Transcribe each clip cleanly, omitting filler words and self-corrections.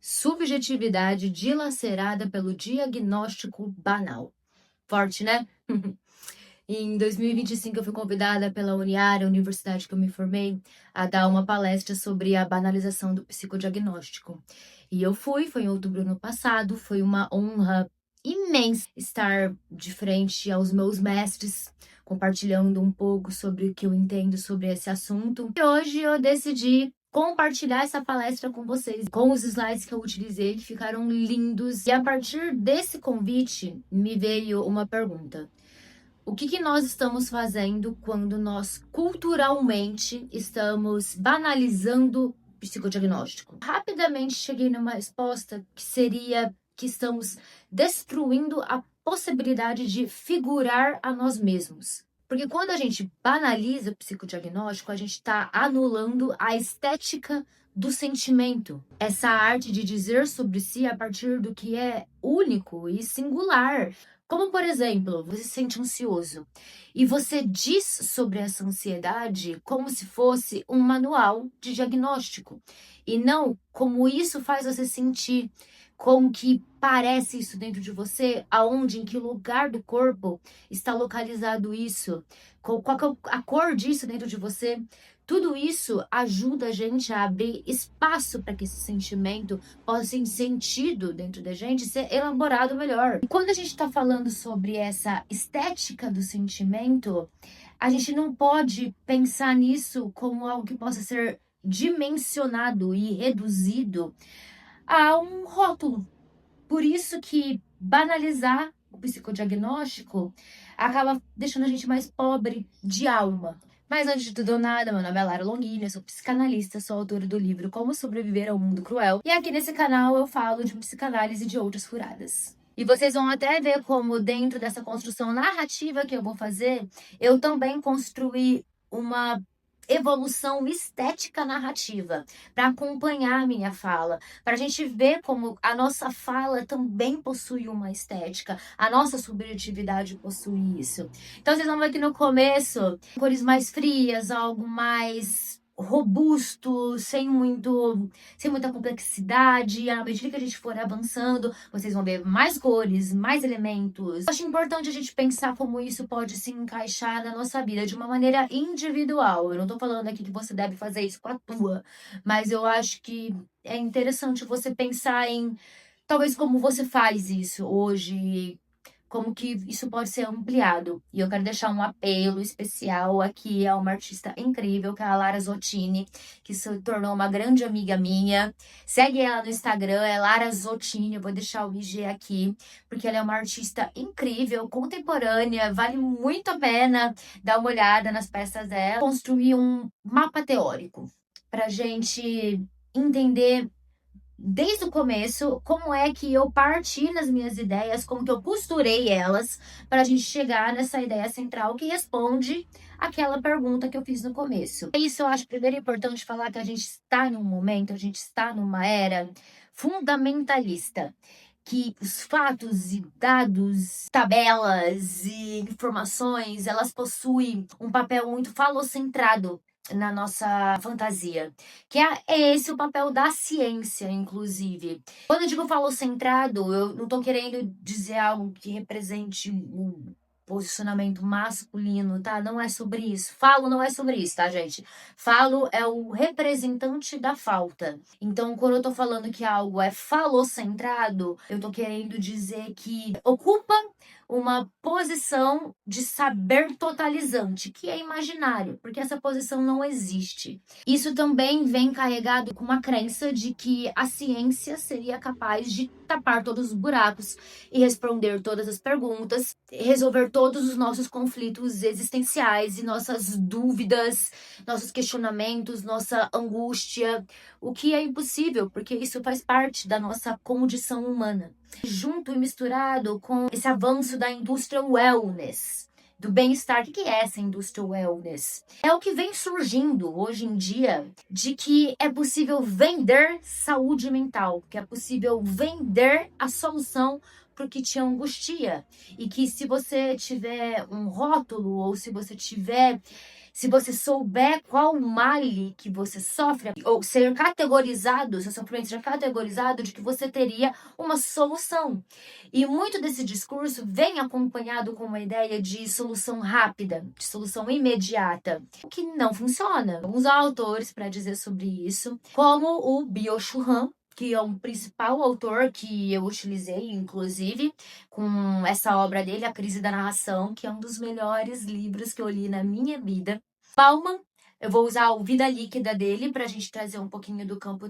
Subjetividade dilacerada pelo diagnóstico banal. Forte, né? Em 2025, eu fui convidada pela Uniara, a universidade que eu me formei, a dar uma palestra sobre a banalização do psicodiagnóstico. E eu fui, foi em outubro do ano passado, foi uma honra imensa estar de frente aos meus mestres, compartilhando um pouco sobre o que eu entendo sobre esse assunto. E hoje eu decidi compartilhar essa palestra com vocês, com os slides que eu utilizei, que ficaram lindos. E a partir desse convite, me veio uma pergunta. O que nós estamos fazendo quando nós culturalmente estamos banalizando psicodiagnóstico? Rapidamente cheguei numa resposta que seria que estamos destruindo a possibilidade de figurar a nós mesmos. Porque quando a gente banaliza o psicodiagnóstico, a gente está anulando a estética do sentimento. Essa arte de dizer sobre si a partir do que é único e singular. Como, por exemplo, você se sente ansioso e você diz sobre essa ansiedade como se fosse um manual de diagnóstico e não como isso faz você sentir, como que parece isso dentro de você, aonde, em que lugar do corpo está localizado isso, qual que é a cor disso dentro de você. Tudo isso ajuda a gente a abrir espaço para que esse sentimento possa ser sentido dentro da gente, ser elaborado melhor. E quando a gente está falando sobre essa estética do sentimento, a gente não pode pensar nisso como algo que possa ser dimensionado e reduzido a um rótulo. Por isso que banalizar o psicodiagnóstico acaba deixando a gente mais pobre de alma. Mas antes de tudo nada, meu nome é Lara Longini, eu sou psicanalista, sou autora do livro Como Sobreviver ao Mundo Cruel. E aqui nesse canal eu falo de psicanálise e de outras furadas. E vocês vão até ver como dentro dessa construção narrativa que eu vou fazer, eu também construí uma evolução estética narrativa para acompanhar a minha fala, para a gente ver como a nossa fala também possui uma estética, a nossa subjetividade possui isso. Então vocês vão ver que no começo, cores mais frias, algo mais robusto, sem muita complexidade. E à medida que a gente for avançando, vocês vão ver mais cores, mais elementos. Eu acho importante a gente pensar como isso pode se encaixar na nossa vida de uma maneira individual. Eu não tô falando aqui que você deve fazer isso com a tua, mas eu acho que é interessante você pensar em talvez como você faz isso hoje, como que isso pode ser ampliado. E eu quero deixar um apelo especial aqui a uma artista incrível, que é a Lara Zottini, que se tornou uma grande amiga minha. Segue ela no Instagram, é Lara Zottini, eu vou deixar o IG aqui, porque ela é uma artista incrível, contemporânea, vale muito a pena dar uma olhada nas peças dela. Construir um mapa teórico pra gente entender desde o começo como é que eu parti nas minhas ideias, como que eu costurei elas para a gente chegar nessa ideia central que responde aquela pergunta que eu fiz no começo. É isso, eu acho primeiro importante falar que a gente está num momento, a gente está numa era fundamentalista, que os fatos e dados, tabelas e informações, elas possuem um papel muito falocentrado na nossa fantasia, que é esse o papel da ciência, inclusive. Quando eu digo falocentrado, eu não tô querendo dizer algo que represente um posicionamento masculino, tá? Não é sobre isso. Falo não é sobre isso, tá, gente? Falo é o representante da falta. Então, quando eu tô falando que algo é falocentrado, eu tô querendo dizer que ocupa uma posição de saber totalizante, que é imaginário, porque essa posição não existe. Isso também vem carregado com uma crença de que a ciência seria capaz de tapar todos os buracos e responder todas as perguntas, resolver todos os nossos conflitos existenciais e nossas dúvidas, nossos questionamentos, nossa angústia, o que é impossível, porque isso faz parte da nossa condição humana. Junto e misturado com esse avanço da indústria wellness, do bem-estar. O que é essa indústria wellness? É o que vem surgindo hoje em dia de que é possível vender saúde mental, que é possível vender a solução para o que te angustia. E que se você tiver um rótulo ou se você tiver Se você souber qual o male que você sofre, ou ser categorizado, seu sofrimento ser categorizado, de que você teria uma solução. E muito desse discurso vem acompanhado com uma ideia de solução rápida, de solução imediata, o que não funciona. Alguns autores para dizer sobre isso, como o Byung-Chul Han, que é um principal autor que eu utilizei, inclusive, com essa obra dele, A Crise da Narração, que é um dos melhores livros que eu li na minha vida. Bauman, eu vou usar o Vida Líquida dele para a gente trazer um pouquinho do campo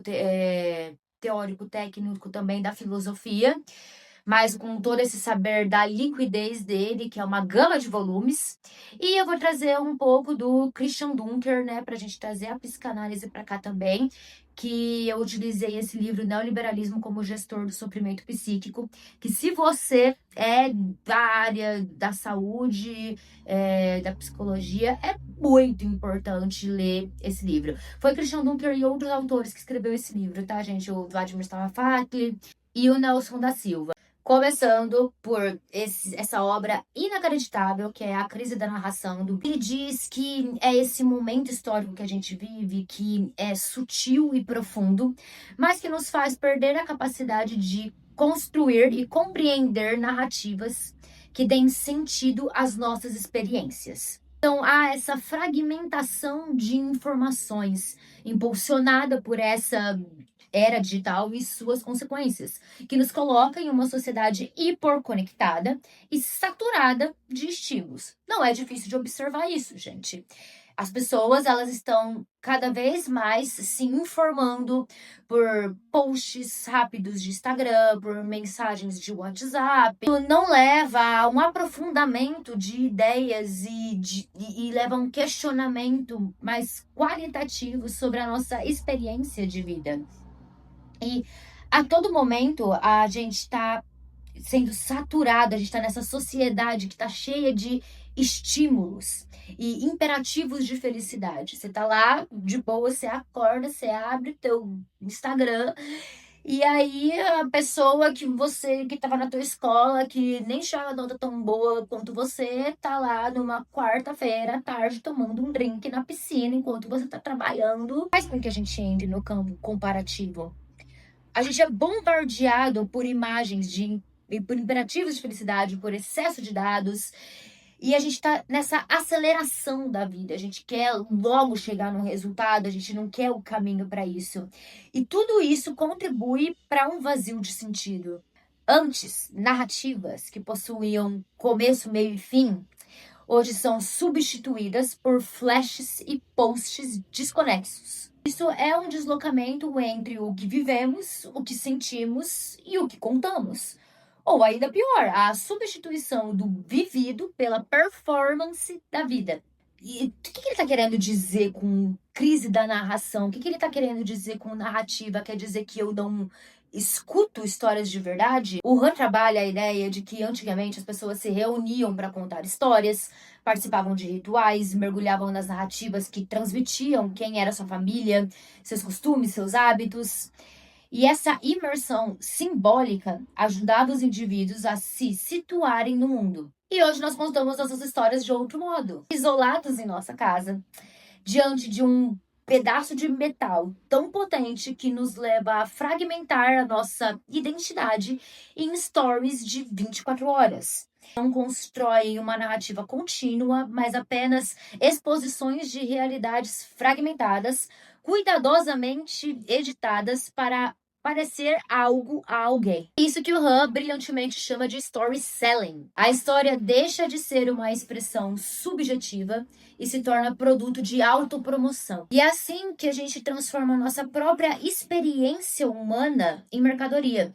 teórico, técnico também da filosofia, mas com todo esse saber da liquidez dele, que é uma gama de volumes. E eu vou trazer um pouco do Christian Dunker, né, para a gente trazer a psicanálise para cá também, que eu utilizei esse livro Neoliberalismo como Gestor do Sofrimento Psíquico, que se você é da área da saúde, da psicologia, é muito importante ler esse livro. Foi Christian Dunker e outros autores que escreveu esse livro, tá, gente? O Vladimir Staffakli e o Nelson da Silva. Começando por essa obra inacreditável, que é A Crise da Narração. Ele diz que é esse momento histórico que a gente vive, que é sutil e profundo, mas que nos faz perder a capacidade de construir e compreender narrativas que deem sentido às nossas experiências. Então, há essa fragmentação de informações impulsionada por essa era digital e suas consequências, que nos coloca em uma sociedade hiperconectada e saturada de estímulos. Não é difícil de observar isso, gente. As pessoas, elas estão cada vez mais se informando por posts rápidos de Instagram, por mensagens de WhatsApp. Não leva a um aprofundamento de ideias e leva a um questionamento mais qualitativo sobre a nossa experiência de vida. E a todo momento a gente está sendo saturado, a gente está nessa sociedade que está cheia de estímulos e imperativos de felicidade. Você tá lá de boa, você acorda, você abre teu Instagram e aí a pessoa que estava na tua escola, que nem chama nota tão boa quanto você, tá lá numa quarta-feira à tarde tomando um drink na piscina enquanto você tá trabalhando. Faz com que a gente entre no campo comparativo. A gente é bombardeado por imagens por imperativos de felicidade, por excesso de dados. E a gente tá nessa aceleração da vida. A gente quer logo chegar no resultado, a gente não quer o caminho para isso. E tudo isso contribui para um vazio de sentido. Antes, narrativas que possuíam começo, meio e fim, hoje são substituídas por flashes e posts desconexos. Isso é um deslocamento entre o que vivemos, o que sentimos e o que contamos. Ou ainda pior, a substituição do vivido pela performance da vida. E o que ele está querendo dizer com crise da narração? O que ele está querendo dizer com narrativa? Quer dizer que eu não escuto histórias de verdade? O Han trabalha a ideia de que antigamente as pessoas se reuniam para contar histórias, participavam de rituais, mergulhavam nas narrativas que transmitiam quem era sua família, seus costumes, seus hábitos. E essa imersão simbólica ajudava os indivíduos a se situarem no mundo. E hoje nós contamos nossas histórias de outro modo, isolados em nossa casa, diante de um pedaço de metal tão potente que nos leva a fragmentar a nossa identidade em stories de 24 horas. Não constroem uma narrativa contínua, mas apenas exposições de realidades fragmentadas, cuidadosamente editadas para parecer algo a alguém. Isso que o Han brilhantemente chama de story selling. A história deixa de ser uma expressão subjetiva e se torna produto de autopromoção. E é assim que a gente transforma a nossa própria experiência humana em mercadoria.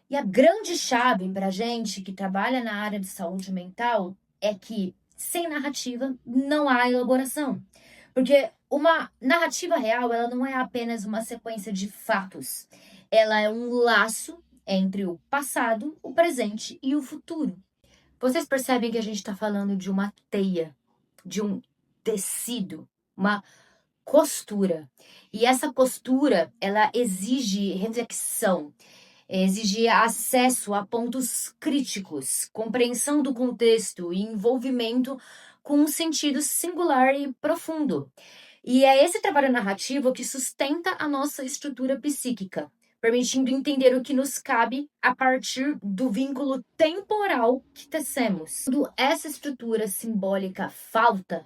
E a grande chave para a gente que trabalha na área de saúde mental é que sem narrativa não há elaboração. Porque uma narrativa real, ela não é apenas uma sequência de fatos. Ela é um laço entre o passado, o presente e o futuro. Vocês percebem que a gente está falando de uma teia, de um tecido, uma costura. E essa costura, ela exige reflexão, exige acesso a pontos críticos, compreensão do contexto e envolvimento com um sentido singular e profundo. E é esse trabalho narrativo que sustenta a nossa estrutura psíquica, permitindo entender o que nos cabe a partir do vínculo temporal que tecemos. Quando essa estrutura simbólica falta,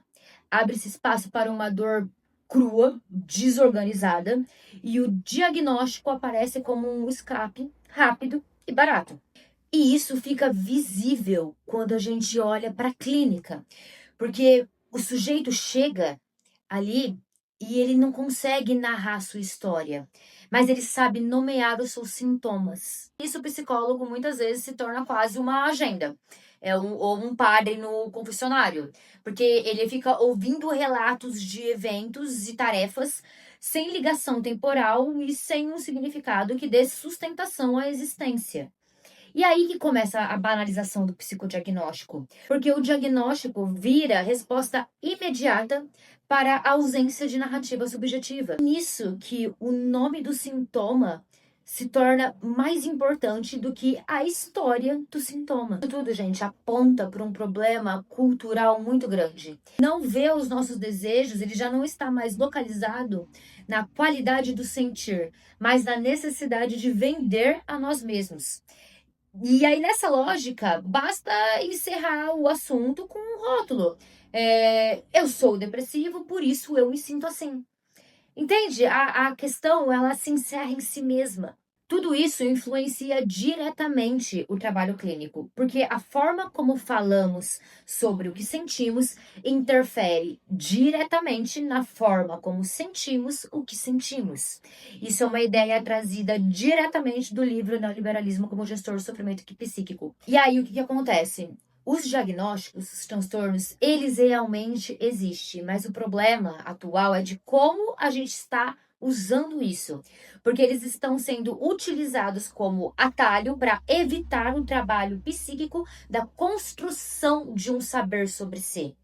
abre-se espaço para uma dor crua, desorganizada, e o diagnóstico aparece como um escape rápido e barato. E isso fica visível quando a gente olha para a clínica, porque o sujeito chega ali e ele não consegue narrar a sua história, mas ele sabe nomear os seus sintomas. Isso o psicólogo muitas vezes se torna quase uma agenda, ou um padre no confessionário, porque ele fica ouvindo relatos de eventos e tarefas sem ligação temporal e sem um significado que dê sustentação à existência. E aí que começa a banalização do psicodiagnóstico, porque o diagnóstico vira resposta imediata para a ausência de narrativa subjetiva. Nisso que o nome do sintoma se torna mais importante do que a história do sintoma. Isso tudo, gente, aponta para um problema cultural muito grande. Não ver os nossos desejos, ele já não está mais localizado na qualidade do sentir, mas na necessidade de vender a nós mesmos. E aí, nessa lógica, basta encerrar o assunto com um rótulo. Eu sou depressivo, por isso eu me sinto assim. Entende? A questão, ela se encerra em si mesma. Tudo isso influencia diretamente o trabalho clínico, porque a forma como falamos sobre o que sentimos interfere diretamente na forma como sentimos o que sentimos. Isso é uma ideia trazida diretamente do livro Neoliberalismo como Gestor do Sofrimento Psíquico. E aí, o que acontece? Os diagnósticos, os transtornos, eles realmente existem, mas o problema atual é de como a gente está usando isso, porque eles estão sendo utilizados como atalho para evitar um trabalho psíquico da construção de um saber sobre si.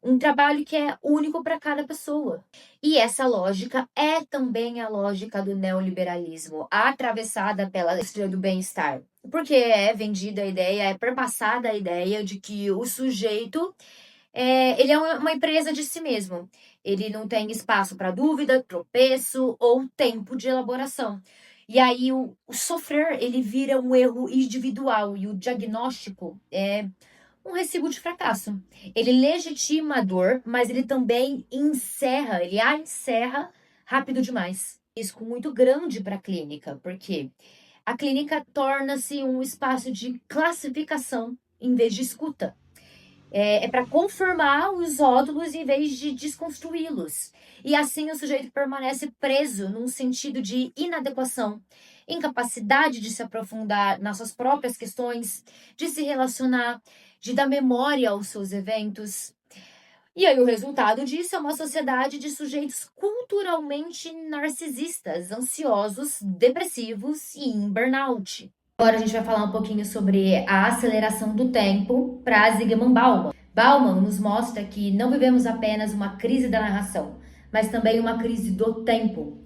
Um trabalho que é único para cada pessoa. E essa lógica é também a lógica do neoliberalismo, atravessada pela indústria do bem-estar. Porque é vendida a ideia, é perpassada a ideia de que o sujeito ele é uma empresa de si mesmo. Ele não tem espaço para dúvida, tropeço ou tempo de elaboração. E aí o sofrer, ele vira um erro individual e o diagnóstico é um recibo de fracasso. Ele legitima a dor, mas ele também ele a encerra rápido demais. Risco muito grande para a clínica, porque a clínica torna-se um espaço de classificação em vez de escuta. É para confirmar os rótulos em vez de desconstruí-los. E assim o sujeito permanece preso num sentido de inadequação, incapacidade de se aprofundar nas suas próprias questões, de se relacionar, de dar memória aos seus eventos. E aí o resultado disso é uma sociedade de sujeitos culturalmente narcisistas, ansiosos, depressivos e em burnout. Agora a gente vai falar um pouquinho sobre a aceleração do tempo para Zygmunt Bauman. Bauman nos mostra que não vivemos apenas uma crise da narração, mas também uma crise do tempo.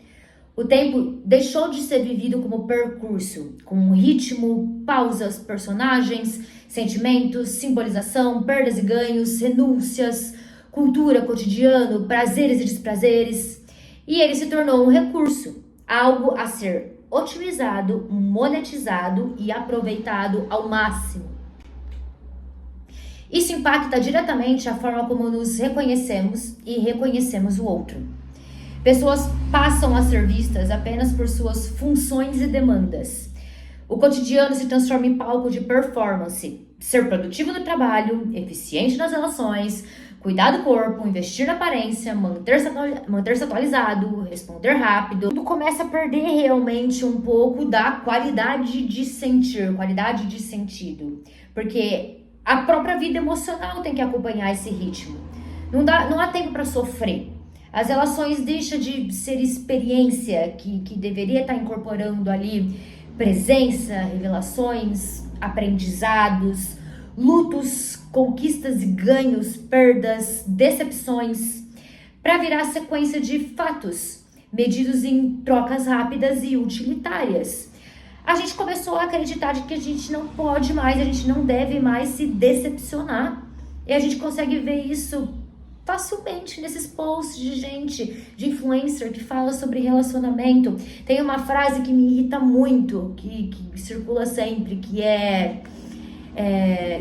O tempo deixou de ser vivido como percurso, com ritmo, pausas, personagens, sentimentos, simbolização, perdas e ganhos, renúncias, cultura, cotidiano, prazeres e desprazeres. E ele se tornou um recurso, algo a ser otimizado, monetizado e aproveitado ao máximo. Isso impacta diretamente a forma como nos reconhecemos e reconhecemos o outro. Pessoas passam a ser vistas apenas por suas funções e demandas. O cotidiano se transforma em palco de performance. Ser produtivo no trabalho, eficiente nas relações, cuidar do corpo, investir na aparência, manter-se atualizado, responder rápido. Tudo começa a perder realmente um pouco da qualidade de sentir, qualidade de sentido. Porque a própria vida emocional tem que acompanhar esse ritmo. Não há tempo para sofrer. As relações deixam de ser experiência que deveria estar incorporando ali presença, revelações, aprendizados, lutos, conquistas e ganhos, perdas, decepções, para virar sequência de fatos, medidos em trocas rápidas e utilitárias. A gente começou a acreditar de que a gente não pode mais, a gente não deve mais se decepcionar. E a gente consegue ver isso facilmente nesses posts de gente, de influencer que fala sobre relacionamento. Tem uma frase que me irrita muito, que circula sempre, que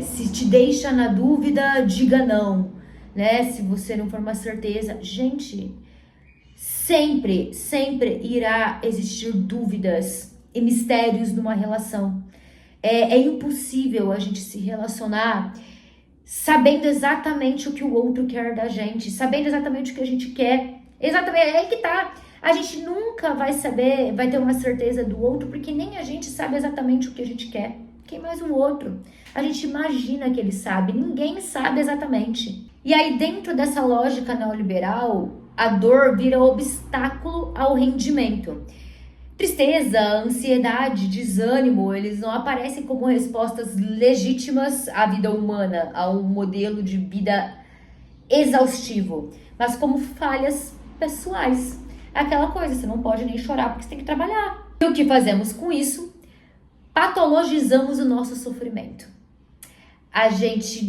se te deixa na dúvida, diga não, né? Se você não for uma certeza. Gente, sempre irá existir dúvidas e mistérios numa relação. É impossível a gente se relacionar sabendo exatamente o que o outro quer da gente, sabendo exatamente o que a gente quer. Exatamente, é aí que tá. A gente nunca vai saber, vai ter uma certeza do outro, porque nem a gente sabe exatamente o que a gente quer. Quem mais o outro? A gente imagina que ele sabe, ninguém sabe exatamente. E aí, dentro dessa lógica neoliberal, a dor vira obstáculo ao rendimento. Tristeza, ansiedade, desânimo, eles não aparecem como respostas legítimas à vida humana, a um modelo de vida exaustivo, mas como falhas pessoais. Aquela coisa, você não pode nem chorar porque você tem que trabalhar. E o que fazemos com isso? Patologizamos o nosso sofrimento. A gente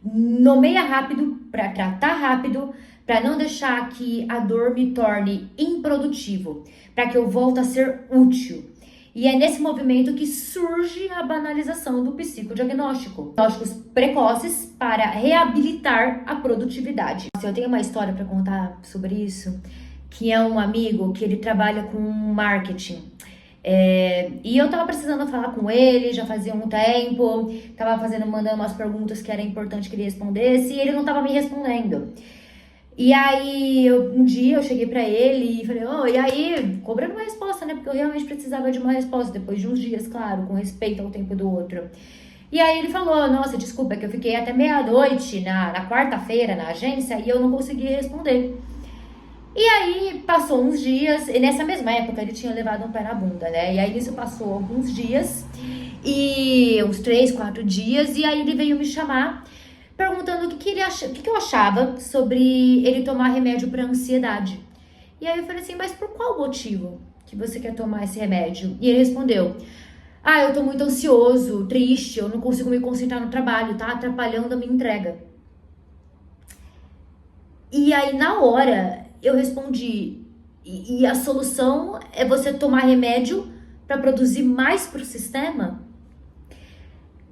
nomeia rápido para tratar rápido, para não deixar que a dor me torne improdutivo, para que eu volte a ser útil. E é nesse movimento que surge a banalização do psicodiagnóstico. Diagnósticos precoces para reabilitar a produtividade. Eu tenho uma história para contar sobre isso, que é um amigo que ele trabalha com marketing. E eu tava precisando falar com ele, já fazia um tempo, mandando umas perguntas que era importante que ele respondesse, e ele não tava me respondendo. E aí, um dia eu cheguei pra ele e falei, e aí, cobrando uma resposta, né? Porque eu realmente precisava de uma resposta, depois de uns dias, claro, com respeito ao tempo do outro. E aí ele falou, nossa, desculpa, é que eu fiquei até meia-noite na quarta-feira na agência e eu não consegui responder. E aí, passou uns dias, e nessa mesma época ele tinha levado um pé na bunda, né? E aí isso passou alguns dias, e uns 3, 4 dias, e aí ele veio me chamar perguntando o que eu achava sobre ele tomar remédio para ansiedade. E aí eu falei assim, mas por qual motivo que você quer tomar esse remédio? E ele respondeu, eu tô muito ansioso, triste, eu não consigo me concentrar no trabalho, tá atrapalhando a minha entrega. E aí na hora eu respondi, e a solução é você tomar remédio para produzir mais para o sistema?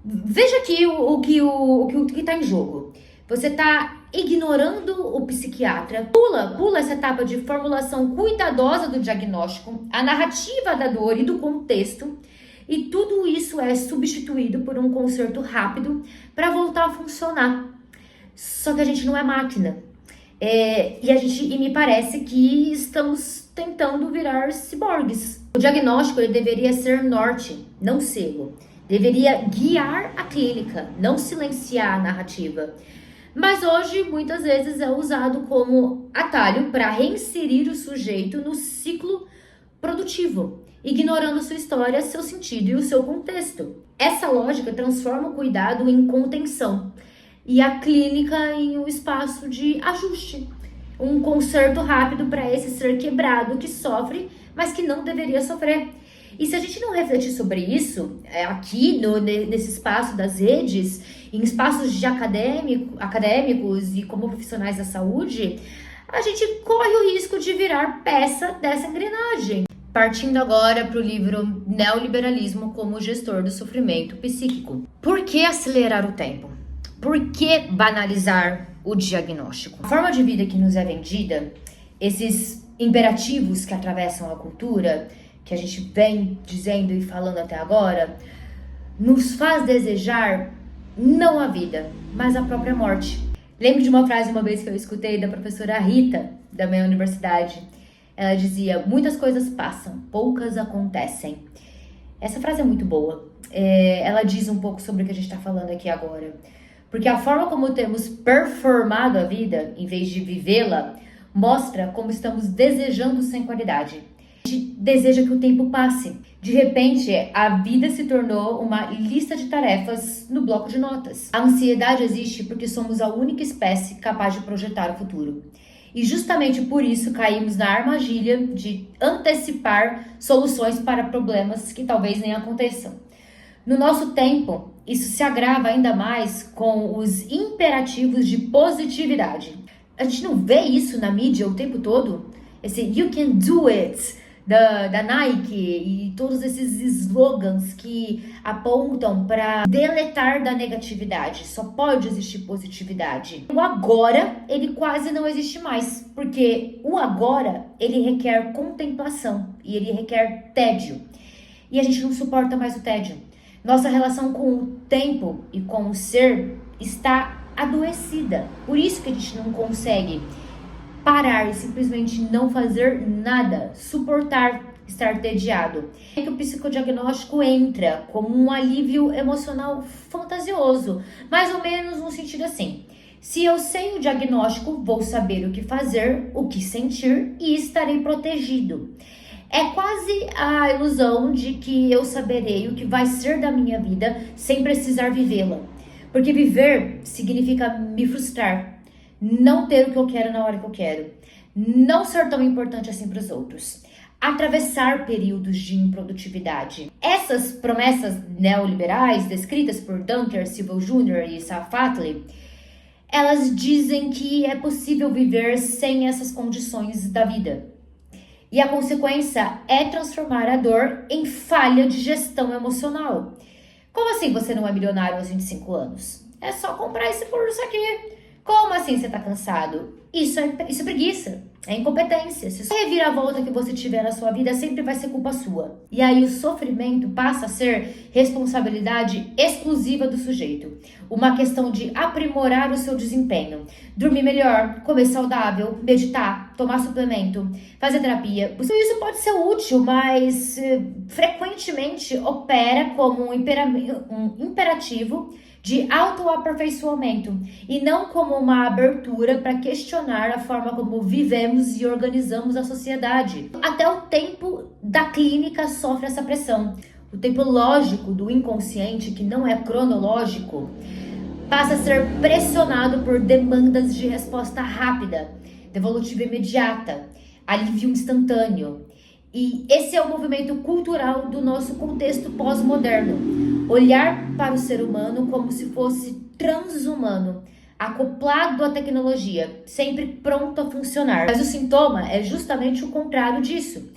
Veja aqui o que está em jogo. Você está ignorando o psiquiatra, pula essa etapa de formulação cuidadosa do diagnóstico, a narrativa da dor e do contexto, e tudo isso é substituído por um conserto rápido para voltar a funcionar. Só que a gente não é máquina. E me parece que estamos tentando virar ciborgues. O diagnóstico ele deveria ser norte, não selo. Deveria guiar a clínica, não silenciar a narrativa. Mas hoje, muitas vezes, é usado como atalho para reinserir o sujeito no ciclo produtivo, ignorando sua história, seu sentido e o seu contexto. Essa lógica transforma o cuidado em contenção e a clínica em um espaço de ajuste, um conserto rápido para esse ser quebrado que sofre, mas que não deveria sofrer. E se a gente não refletir sobre isso, aqui nesse espaço das redes, em espaços de acadêmicos e como profissionais da saúde, a gente corre o risco de virar peça dessa engrenagem. Partindo agora para o livro Neoliberalismo como Gestor do Sofrimento Psíquico. Por que acelerar o tempo? Por que banalizar o diagnóstico? A forma de vida que nos é vendida, esses imperativos que atravessam a cultura, que a gente vem dizendo e falando até agora, nos faz desejar não a vida, mas a própria morte. Lembro de uma frase uma vez que eu escutei da professora Rita, da minha universidade. Ela dizia, muitas coisas passam, poucas acontecem. Essa frase é muito boa. Ela diz um pouco sobre o que a gente está falando aqui agora. Porque a forma como temos performado a vida, em vez de vivê-la, mostra como estamos desejando sem qualidade. A gente deseja que o tempo passe. De repente, a vida se tornou uma lista de tarefas no bloco de notas. A ansiedade existe porque somos a única espécie capaz de projetar o futuro. E justamente por isso caímos na armadilha de antecipar soluções para problemas que talvez nem aconteçam. No nosso tempo, isso se agrava ainda mais com os imperativos de positividade. A gente não vê isso na mídia o tempo todo? Esse "You can do it" da Nike e todos esses slogans que apontam para deletar da negatividade. Só pode existir positividade. O agora, ele quase não existe mais, porque o agora, ele requer contemplação e ele requer tédio. E a gente não suporta mais o tédio. Nossa relação com o tempo e com o ser está adoecida. Por isso que a gente não consegue parar e simplesmente não fazer nada, suportar estar entediado. É que o psicodiagnóstico entra como um alívio emocional fantasioso, mais ou menos no sentido assim: se eu sei o diagnóstico, vou saber o que fazer, o que sentir e estarei protegido. É quase a ilusão de que eu saberei o que vai ser da minha vida sem precisar vivê-la. Porque viver significa me frustrar, não ter o que eu quero na hora que eu quero, não ser tão importante assim para os outros, atravessar períodos de improdutividade. Essas promessas neoliberais descritas por Dunker, Silva Jr. e Safatli, elas dizem que é possível viver sem essas condições da vida. E a consequência é transformar a dor em falha de gestão emocional. Como assim você não é milionário aos 25 anos? É só comprar esse curso aqui. Como assim você tá cansado? Isso é preguiça, é incompetência. Se a reviravolta que você tiver na sua vida sempre vai ser culpa sua. E aí o sofrimento passa a ser responsabilidade exclusiva do sujeito. Uma questão de aprimorar o seu desempenho. Dormir melhor, comer saudável, meditar, tomar suplemento, fazer terapia. Isso pode ser útil, mas frequentemente opera como um imperativo de autoaperfeiçoamento e não como uma abertura para questionar a forma como vivemos e organizamos a sociedade. Até o tempo da clínica sofre essa pressão. O tempo lógico do inconsciente, que não é cronológico, passa a ser pressionado por demandas de resposta rápida, devolutiva imediata, alívio instantâneo. E esse é o movimento cultural do nosso contexto pós-moderno. Olhar para o ser humano como se fosse transhumano, acoplado à tecnologia, sempre pronto a funcionar. Mas o sintoma é justamente o contrário disso.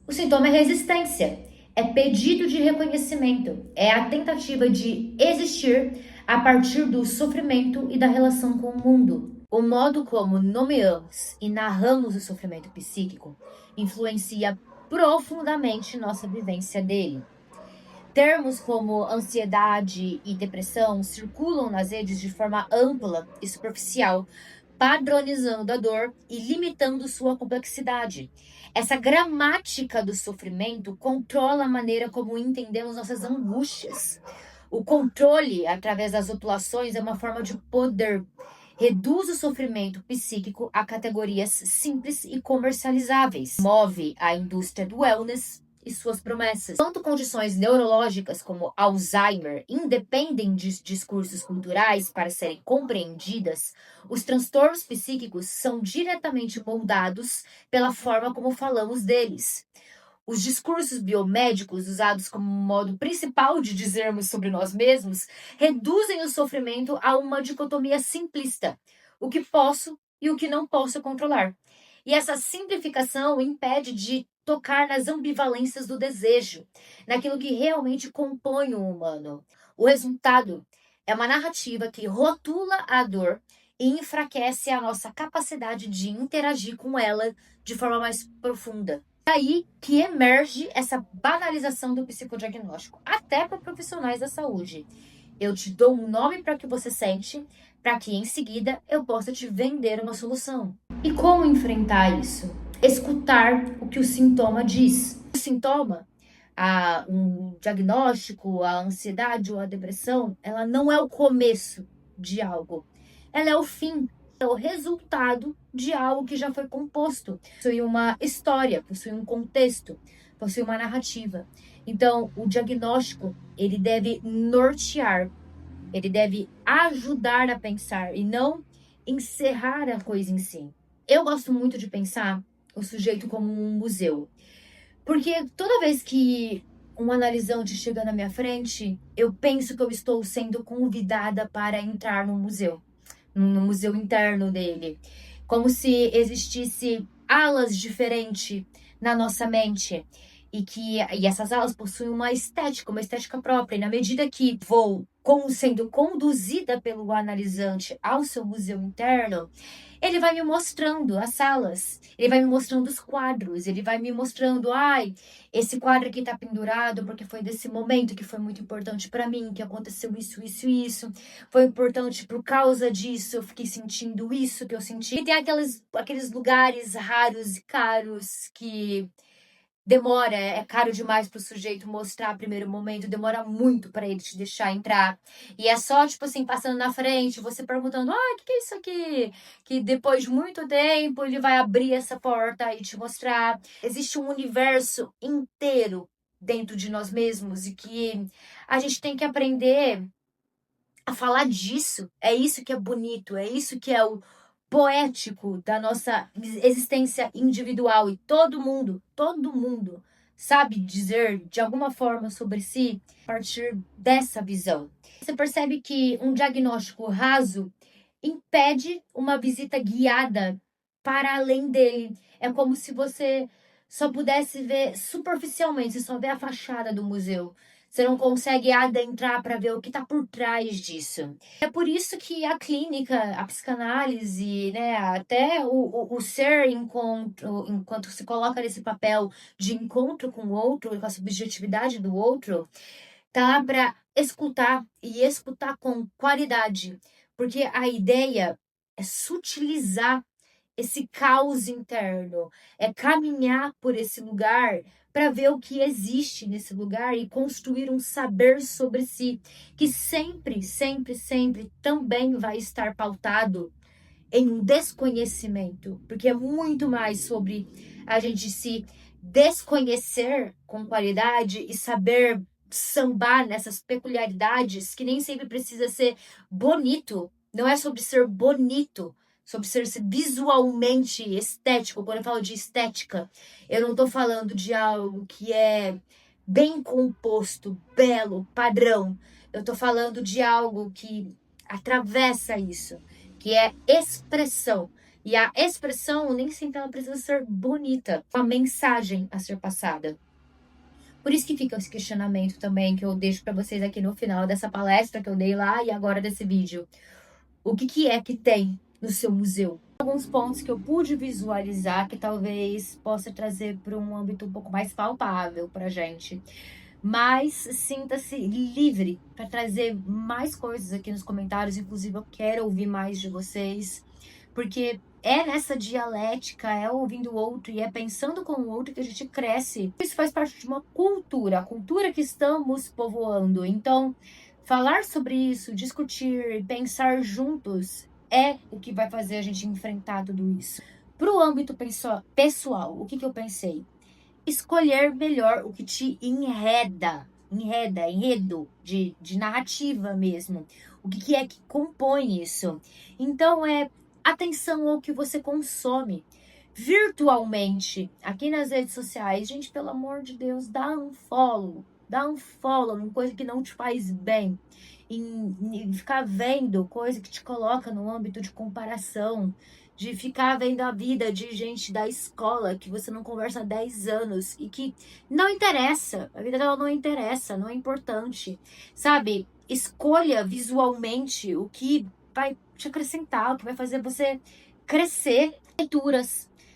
O sintoma é resistência, é pedido de reconhecimento, é a tentativa de existir a partir do sofrimento e da relação com o mundo. O modo como nomeamos e narramos o sofrimento psíquico influencia profundamente nossa vivência dele. Termos como ansiedade e depressão circulam nas redes de forma ampla e superficial, padronizando a dor e limitando sua complexidade. Essa gramática do sofrimento controla a maneira como entendemos nossas angústias. O controle, através das rotulações, é uma forma de poder. Reduz o sofrimento psíquico a categorias simples e comercializáveis. Move a indústria do wellness e suas promessas. Enquanto condições neurológicas como Alzheimer independem de discursos culturais para serem compreendidas, os transtornos psíquicos são diretamente moldados pela forma como falamos deles. Os discursos biomédicos, usados como modo principal de dizermos sobre nós mesmos, reduzem o sofrimento a uma dicotomia simplista: o que posso e o que não posso controlar. E essa simplificação impede de tocar nas ambivalências do desejo, naquilo que realmente compõe o humano. O resultado é uma narrativa que rotula a dor e enfraquece a nossa capacidade de interagir com ela de forma mais profunda. É aí que emerge essa banalização do psicodiagnóstico, até para profissionais da saúde. Eu te dou um nome para que você sente, para que em seguida eu possa te vender uma solução. E como enfrentar isso? Escutar o que o sintoma diz. O sintoma, um diagnóstico, a ansiedade ou a depressão, ela não é o começo de algo, ela é o fim. É o resultado de algo que já foi composto. Possui uma história, possui um contexto, possui uma narrativa. Então, o diagnóstico, ele deve nortear, ele deve ajudar a pensar e não encerrar a coisa em si. Eu gosto muito de pensar o sujeito como um museu. Porque toda vez que um analisante chega na minha frente, eu penso que eu estou sendo convidada para entrar no museu interno dele, como se existisse alas diferentes na nossa mente e essas alas possuem uma estética própria. E na medida que vou sendo conduzida pelo analisante ao seu museu interno, ele vai me mostrando as salas, ele vai me mostrando os quadros, ele vai me mostrando, ai, esse quadro aqui tá pendurado porque foi desse momento que foi muito importante para mim, que aconteceu isso, isso e isso. Foi importante por causa disso, eu fiquei sentindo isso que eu senti. E tem aqueles lugares raros e caros que demora, é caro demais pro sujeito mostrar primeiro momento, demora muito para ele te deixar entrar. E é só, tipo assim, passando na frente, você perguntando, o que é isso aqui? Que depois de muito tempo ele vai abrir essa porta e te mostrar. Existe um universo inteiro dentro de nós mesmos e que a gente tem que aprender a falar disso. É isso que é bonito, é isso que é o poético da nossa existência individual. E todo mundo sabe dizer de alguma forma sobre si a partir dessa visão. Você percebe que um diagnóstico raso impede uma visita guiada para além dele. É como se você só pudesse ver superficialmente, você só vê a fachada do museu. Você não consegue adentrar para ver o que está por trás disso. É por isso que a clínica, a psicanálise, né, até o ser encontro, enquanto se coloca nesse papel de encontro com o outro, com a subjetividade do outro, tá para escutar e escutar com qualidade. Porque a ideia é sutilizar esse caos interno, é caminhar por esse lugar para ver o que existe nesse lugar e construir um saber sobre si, que sempre, sempre, sempre também vai estar pautado em um desconhecimento, porque é muito mais sobre a gente se desconhecer com qualidade e saber sambar nessas peculiaridades que nem sempre precisa ser bonito. Não é sobre ser bonito, sobre ser visualmente estético. Quando eu falo de estética, eu não tô falando de algo que é bem composto, belo, padrão. Eu tô falando de algo que atravessa isso, que é expressão. E a expressão nem sempre ela precisa ser bonita, uma mensagem a ser passada. Por isso que fica esse questionamento também que eu deixo para vocês aqui no final dessa palestra que eu dei lá e agora desse vídeo. O que é que tem no seu museu? Alguns pontos que eu pude visualizar que talvez possa trazer para um âmbito um pouco mais palpável para gente. Mas sinta-se livre para trazer mais coisas aqui nos comentários. Inclusive, eu quero ouvir mais de vocês, porque é nessa dialética, é ouvindo o outro e é pensando com o outro que a gente cresce. Isso faz parte de uma cultura, a cultura que estamos povoando. Então, falar sobre isso, discutir, pensar juntos é o que vai fazer a gente enfrentar tudo isso. Para o âmbito pessoal, o que eu pensei? Escolher melhor o que te enredo de narrativa mesmo. O que é que compõe isso? Então, atenção ao que você consome virtualmente, aqui nas redes sociais. Gente, pelo amor de Deus, dá um follow em coisa que não te faz bem, em ficar vendo coisa que te coloca no âmbito de comparação, de ficar vendo a vida de gente da escola que você não conversa há 10 anos e que não interessa, a vida dela não interessa, não é importante, sabe? Escolha visualmente o que vai te acrescentar, o que vai fazer você crescer.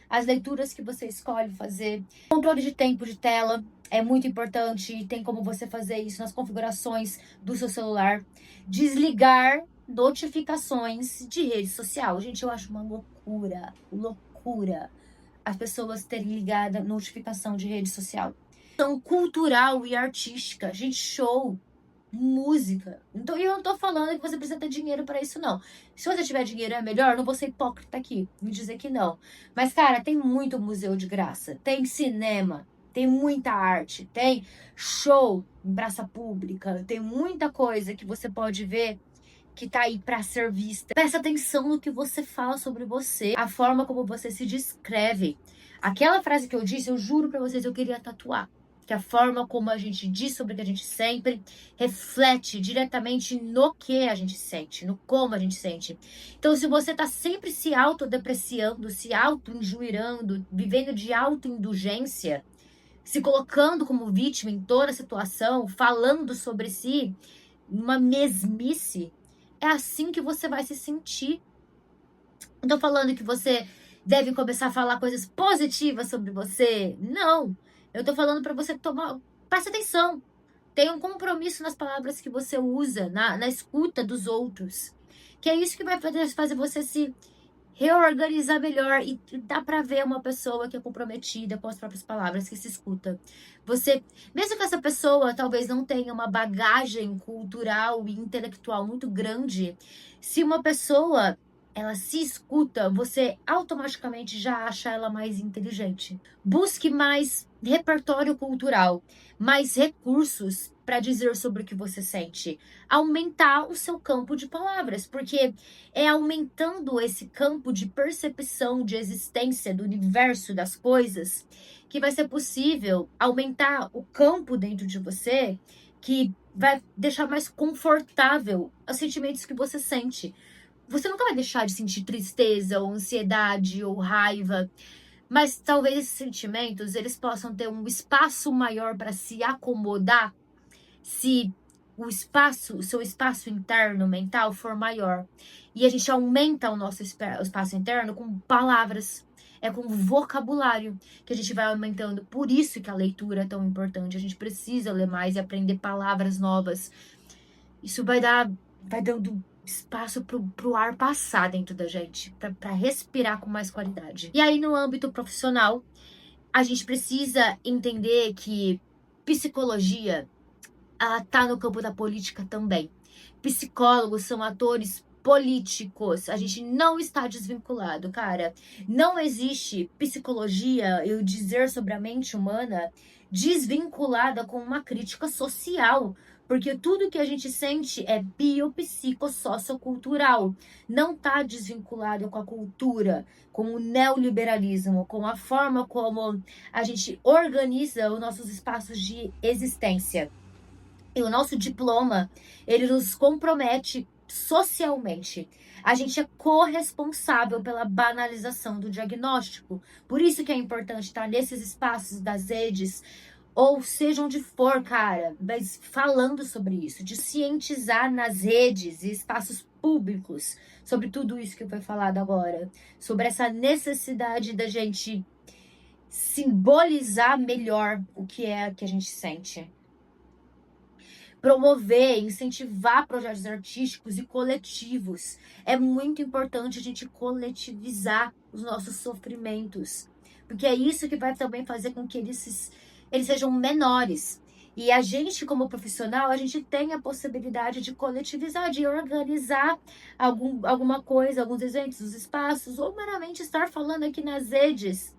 As leituras que você escolhe fazer, controle de tempo de tela é muito importante e tem como você fazer isso nas configurações do seu celular. Desligar notificações de rede social. Gente, eu acho uma loucura as pessoas terem ligada notificação de rede social. Então, cultural e artística, gente, show, música. Então, eu não tô falando que você precisa ter dinheiro para isso, não. Se você tiver dinheiro é melhor, não vou ser hipócrita aqui, me dizer que não. Mas, cara, tem muito museu de graça, tem cinema, tem muita arte, tem show em praça pública, tem muita coisa que você pode ver que tá aí para ser vista. Presta atenção no que você fala sobre você, a forma como você se descreve. Aquela frase que eu disse, eu juro para vocês, eu queria tatuar. que a forma como a gente diz sobre o que a gente sempre reflete diretamente no que a gente sente, no como a gente sente. Então, se você tá sempre se autodepreciando, se auto-injuriando, vivendo de autoindulgência, se colocando como vítima em toda a situação, falando sobre si, uma mesmice, é assim que você vai se sentir. Não tô falando que você deve começar a falar coisas positivas sobre você. Não. Eu tô falando para você tomar. Presta atenção. Tenha um compromisso nas palavras que você usa, na escuta dos outros. Que é isso que vai fazer você se reorganizar melhor. E dá pra ver uma pessoa que é comprometida com as próprias palavras, que se escuta. Você, mesmo que essa pessoa talvez não tenha uma bagagem cultural e intelectual muito grande, se uma pessoa ela se escuta, você automaticamente já acha ela mais inteligente. Busque mais repertório cultural, mais recursos para dizer sobre o que você sente. Aumentar o seu campo de palavras, porque é aumentando esse campo de percepção de existência do universo das coisas que vai ser possível aumentar o campo dentro de você que vai deixar mais confortável os sentimentos que você sente. Você nunca vai deixar de sentir tristeza ou ansiedade ou raiva, mas talvez esses sentimentos eles possam ter um espaço maior para se acomodar se o seu espaço interno mental for maior. E a gente aumenta o nosso espaço interno com palavras, com vocabulário que a gente vai aumentando. Por isso que a leitura é tão importante. A gente precisa ler mais e aprender palavras novas. Isso vai dando espaço pro ar passar dentro da gente, para respirar com mais qualidade. E aí, no âmbito profissional, a gente precisa entender que psicologia, ela tá no campo da política também. Psicólogos são atores políticos. A gente não está desvinculado, cara. Não existe psicologia, eu dizer sobre a mente humana, desvinculada com uma crítica social. Porque tudo que a gente sente é biopsicossociocultural. Não está desvinculado com a cultura, com o neoliberalismo, com a forma como a gente organiza os nossos espaços de existência. E o nosso diploma, ele nos compromete socialmente. A gente é corresponsável pela banalização do diagnóstico. Por isso que é importante estar nesses espaços das redes, ou seja onde for, cara, mas falando sobre isso, de cientizar nas redes e espaços públicos sobre tudo isso que foi falado agora, sobre essa necessidade da gente simbolizar melhor o que é que a gente sente. Promover, incentivar projetos artísticos e coletivos. É muito importante a gente coletivizar os nossos sofrimentos, porque é isso que vai também fazer com que eles sejam menores. E a gente, como profissional, a gente tem a possibilidade de coletivizar, de organizar alguma coisa, alguns eventos, os espaços, ou meramente estar falando aqui nas redes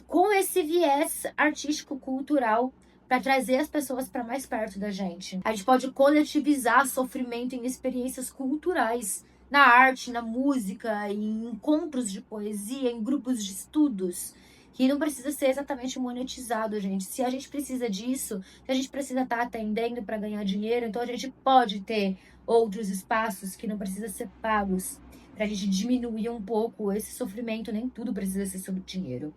com esse viés artístico-cultural para trazer as pessoas para mais perto da gente. A gente pode coletivizar sofrimento em experiências culturais, na arte, na música, em encontros de poesia, em grupos de estudos, que não precisa ser exatamente monetizado, gente. Se a gente precisa disso, se a gente precisa estar atendendo para ganhar dinheiro, então a gente pode ter outros espaços que não precisam ser pagos, para a gente diminuir um pouco esse sofrimento. Nem tudo precisa ser sobre dinheiro.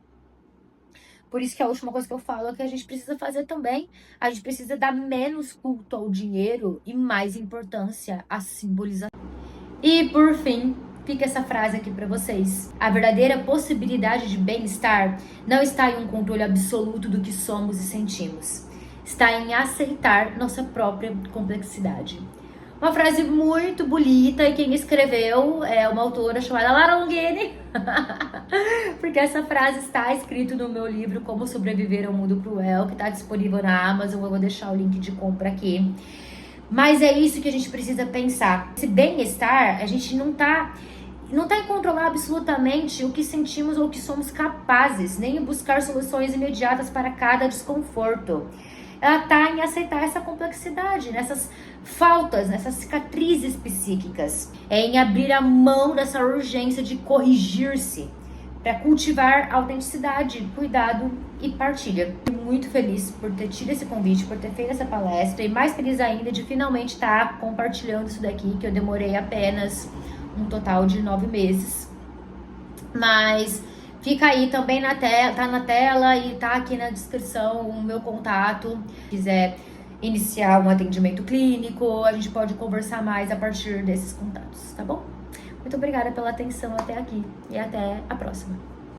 Por isso que a última coisa que eu falo é que a gente precisa fazer também, a gente precisa dar menos culto ao dinheiro e mais importância à simbolização. E por fim, fica essa frase aqui para vocês. A verdadeira possibilidade de bem-estar não está em um controle absoluto do que somos e sentimos. Está em aceitar nossa própria complexidade. Uma frase muito bonita, e quem escreveu é uma autora chamada Lara Longini. Porque essa frase está escrita no meu livro Como Sobreviver ao Mundo Cruel, que está disponível na Amazon. Eu vou deixar o link de compra aqui. Mas é isso que a gente precisa pensar. Esse bem-estar, a gente não tá em controlar absolutamente o que sentimos ou o que somos capazes, nem em buscar soluções imediatas para cada desconforto. Ela tá em aceitar essa complexidade, nessas faltas, nessas cicatrizes psíquicas. É em abrir a mão dessa urgência de corrigir-se para cultivar autenticidade, cuidado e partilha. Fico muito feliz por ter tido esse convite, por ter feito essa palestra e mais feliz ainda de finalmente estar compartilhando isso daqui, que eu demorei apenas um total de 9 meses. Mas fica aí também na tela, tá na tela e tá aqui na descrição o meu contato. Se quiser iniciar um atendimento clínico, a gente pode conversar mais a partir desses contatos, tá bom? Muito obrigada pela atenção até aqui e até a próxima.